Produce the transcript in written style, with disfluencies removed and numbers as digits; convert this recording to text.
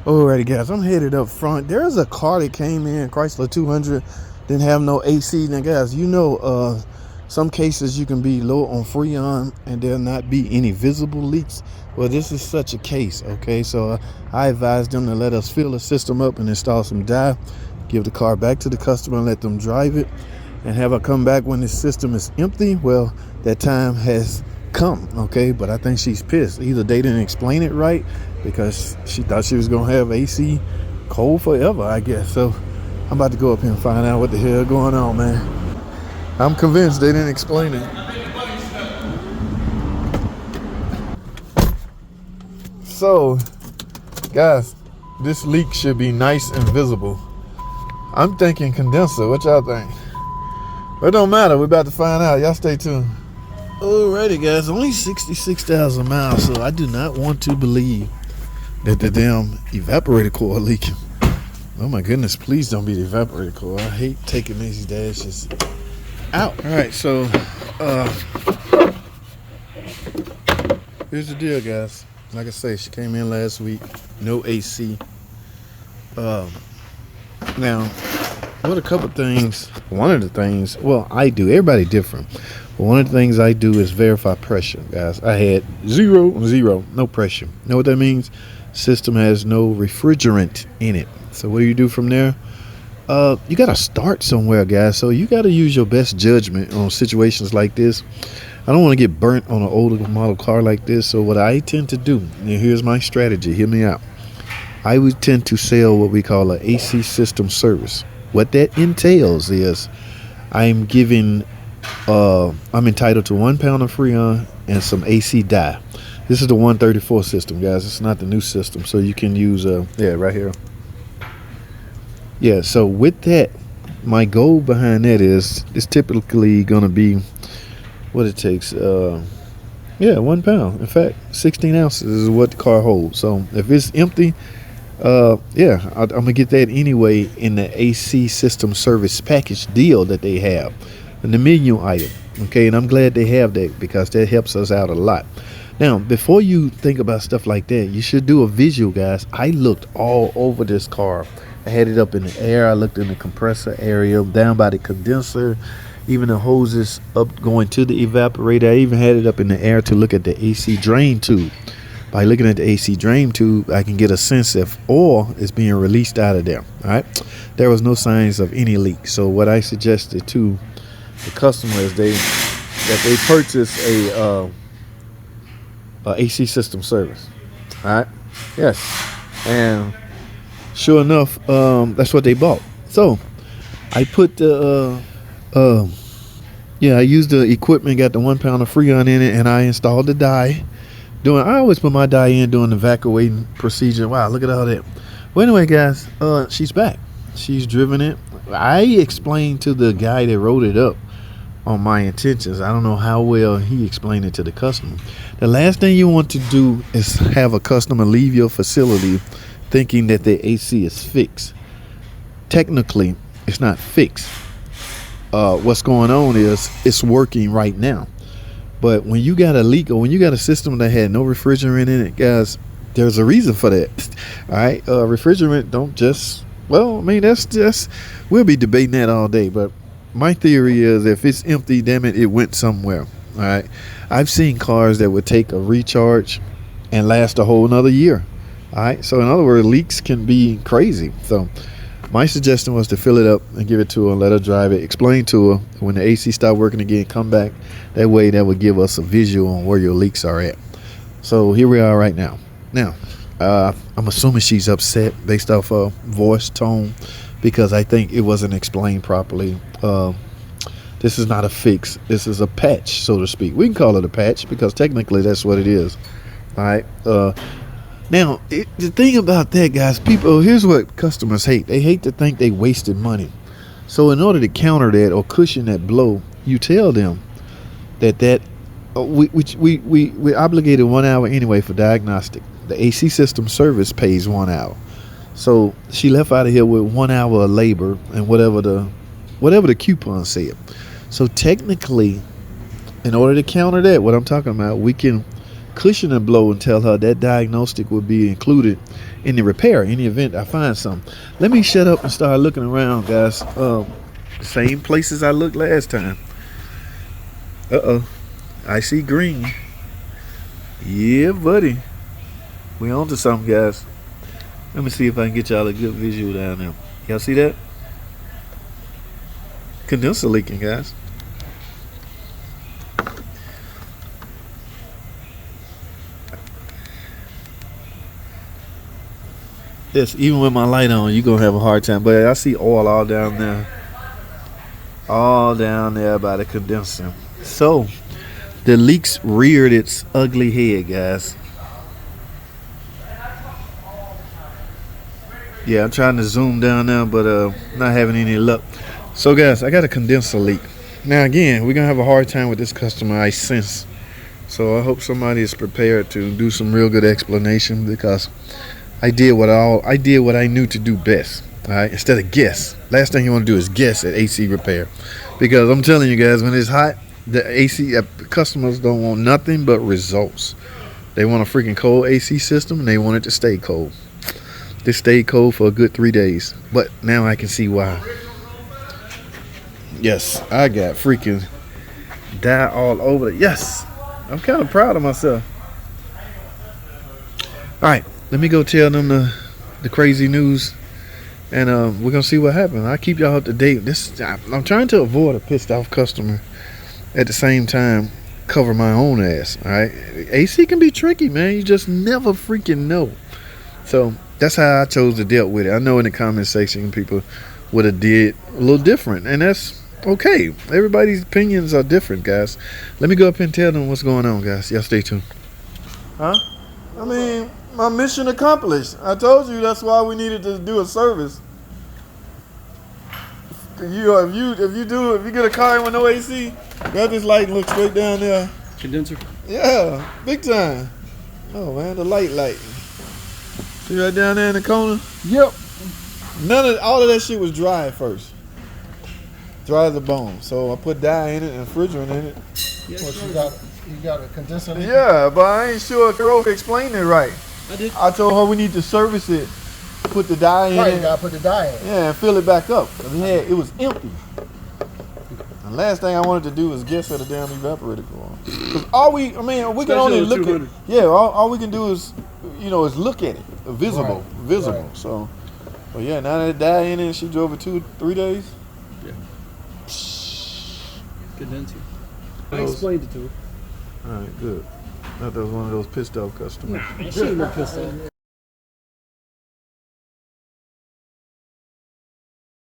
Alrighty guys, I'm headed up front. There's a car that came in, Chrysler 200, didn't have no AC. Now guys, you know some cases you can be low on freon and there not be any visible leaks. Well, this is such a case, okay? So I advised them to let us fill the system up and install some dye, give the car back to the customer and let them drive it, and have her come back when the system is empty. Well, that time has come, okay? But I think she's pissed. Either they didn't explain it right, because she thought she was gonna have AC cold forever, I guess. So I'm about to go up here and find out what the hell going on, man. I'm convinced they didn't explain it. So guys, this leak should be nice and visible. I'm thinking condenser. What y'all think? It don't matter, we're about to find out. Y'all stay tuned. Alrighty guys, only 66,000 miles, so I do not want to believe that the damn evaporator core leaking. Oh my goodness, please don't be the evaporator core. I hate taking these dashes out. Alright, so here's the deal guys. Like I say, she came in last week, no AC. Now, one of the things, well, I do, everybody different. But one of the things I do is verify pressure, guys. I had zero, no pressure. Know what that means? System has no refrigerant in it. So what do you do from there? You got to start somewhere, guys. So you got to use your best judgment on situations like this. I don't want to get burnt on an older model car like this. So what I tend to do, and here's my strategy, hear me out. I would tend to sell what we call an AC system service. What that entails is I'm entitled to 1 pound of freon and some AC dye. This is the 134 system, guys. It's not the new system, so you can use yeah, right here. Yeah, so with that, my goal behind that is it's typically gonna be what it takes. Yeah, 1 pound. In fact, 16 ounces is what the car holds. So if it's empty, yeah, I'm gonna get that anyway in the AC system service package deal that they have, in the menu item. Okay, and I'm glad they have that because that helps us out a lot. Now, before you think about stuff like that, you should do a visual, guys. I looked all over this car. I had it up in the air. I looked in the compressor area, down by the condenser, even the hoses up going to the evaporator. I even had it up in the air to look at the AC drain tube. By looking at the AC drain tube, I can get a sense if oil is being released out of there. All right, there was no signs of any leak. So what I suggested to the customer is that they purchase a AC system service. All right, yes, and sure enough, that's what they bought. So I put the yeah, I used the equipment, got the 1 pound of freon in it, and I installed the dye. I always put my dye in during the evacuating procedure. Wow, look at all that. Well, anyway, guys, she's back. She's driven it. I explained to the guy that wrote it up on my intentions. I don't know how well he explained it to the customer. The last thing you want to do is have a customer leave your facility thinking that their AC is fixed. Technically, it's not fixed. What's going on is it's working right now. But when you got a leak or when you got a system that had no refrigerant in it, guys, there's a reason for that. All right, refrigerant don't just, well, I mean, that's just, we'll be debating that all day. But my theory is if it's empty, damn it, it went somewhere. All right, I've seen cars that would take a recharge and last a whole another year. All right, so in other words, leaks can be crazy. So my suggestion was to fill it up and give it to her, let her drive it, explain to her when the AC stop working again, come back. That way that would give us a visual on where your leaks are at. So here we are right now. Now, I'm assuming she's upset based off her voice tone because I think it wasn't explained properly. This is not a fix. This is a patch, so to speak. We can call it a patch because technically that's what it is. All right. Now, the thing about that, guys, people, here's what customers hate. They hate to think they wasted money. So in order to counter that or cushion that blow, you tell them that we obligated 1 hour anyway for diagnostic. The AC system service pays 1 hour. So she left out of here with 1 hour of labor and whatever the coupon said. So technically, in order to counter that, what I'm talking about, we can cushion and blow and tell her that diagnostic will be included in the repair in the event I find something. Let me shut up and start looking around, guys. Same places I looked last time. I see green. Yeah, buddy. We on to something, guys. Let me see if I can get y'all a good visual down there. Y'all see that? Condenser leaking, guys. Yes, even with my light on, you're going to have a hard time. But I see oil all down there. All down there by the condenser. So, the leak's reared its ugly head, guys. Yeah, I'm trying to zoom down there, but not having any luck. So, guys, I got a condenser leak. Now, again, we're going to have a hard time with this customer, I sense. So, I hope somebody is prepared to do some real good explanation, because I did what I knew to do best. All right, instead of guess. Last thing you want to do is guess at AC repair, because I'm telling you guys, when it's hot, the AC customers don't want nothing but results. They want a freaking cold AC system, and they want it to stay cold. This stayed cold for a good 3 days, but now I can see why. Yes, I got freaking dye all over it. Yes, I'm kind of proud of myself. All right, let me go tell them the crazy news, and we're gonna see what happens. I'll keep y'all up to date. I'm trying to avoid a pissed off customer, at the same time cover my own ass. All right, AC can be tricky, man. You just never freaking know. So that's how I chose to deal with it. I know in the comment section people would have did a little different, and that's okay. Everybody's opinions are different, guys. Let me go up and tell them what's going on, guys. Y'all stay tuned. Huh? I mean, my mission accomplished. I told you that's why we needed to do a service. If you get a car with no AC, that just light look straight down there. Condenser? Yeah, big time. Oh man, the light. See right down there in the corner? Yep. All of that shit was dry at first. Dry as a bone. So I put dye in it and refrigerant in it. Yes, you got a condenser leak? Yeah, but I ain't sure Carol explained it right. I did. I told her we need to service it, put the dye in Right, it. you gotta put the dye in. Yeah, and fill it back up. Cause it was empty. The last thing I wanted to do was guess at a damn evaporator going. Cause we can only look at it. Yeah, all we can do is look at it. Visible. Right. So, but yeah, now that dye in it, she drove it 2-3 days. Yeah. Condenser. I explained it to her. All right, good. Thought that was one of those pissed off customers. She ain't no pissed off.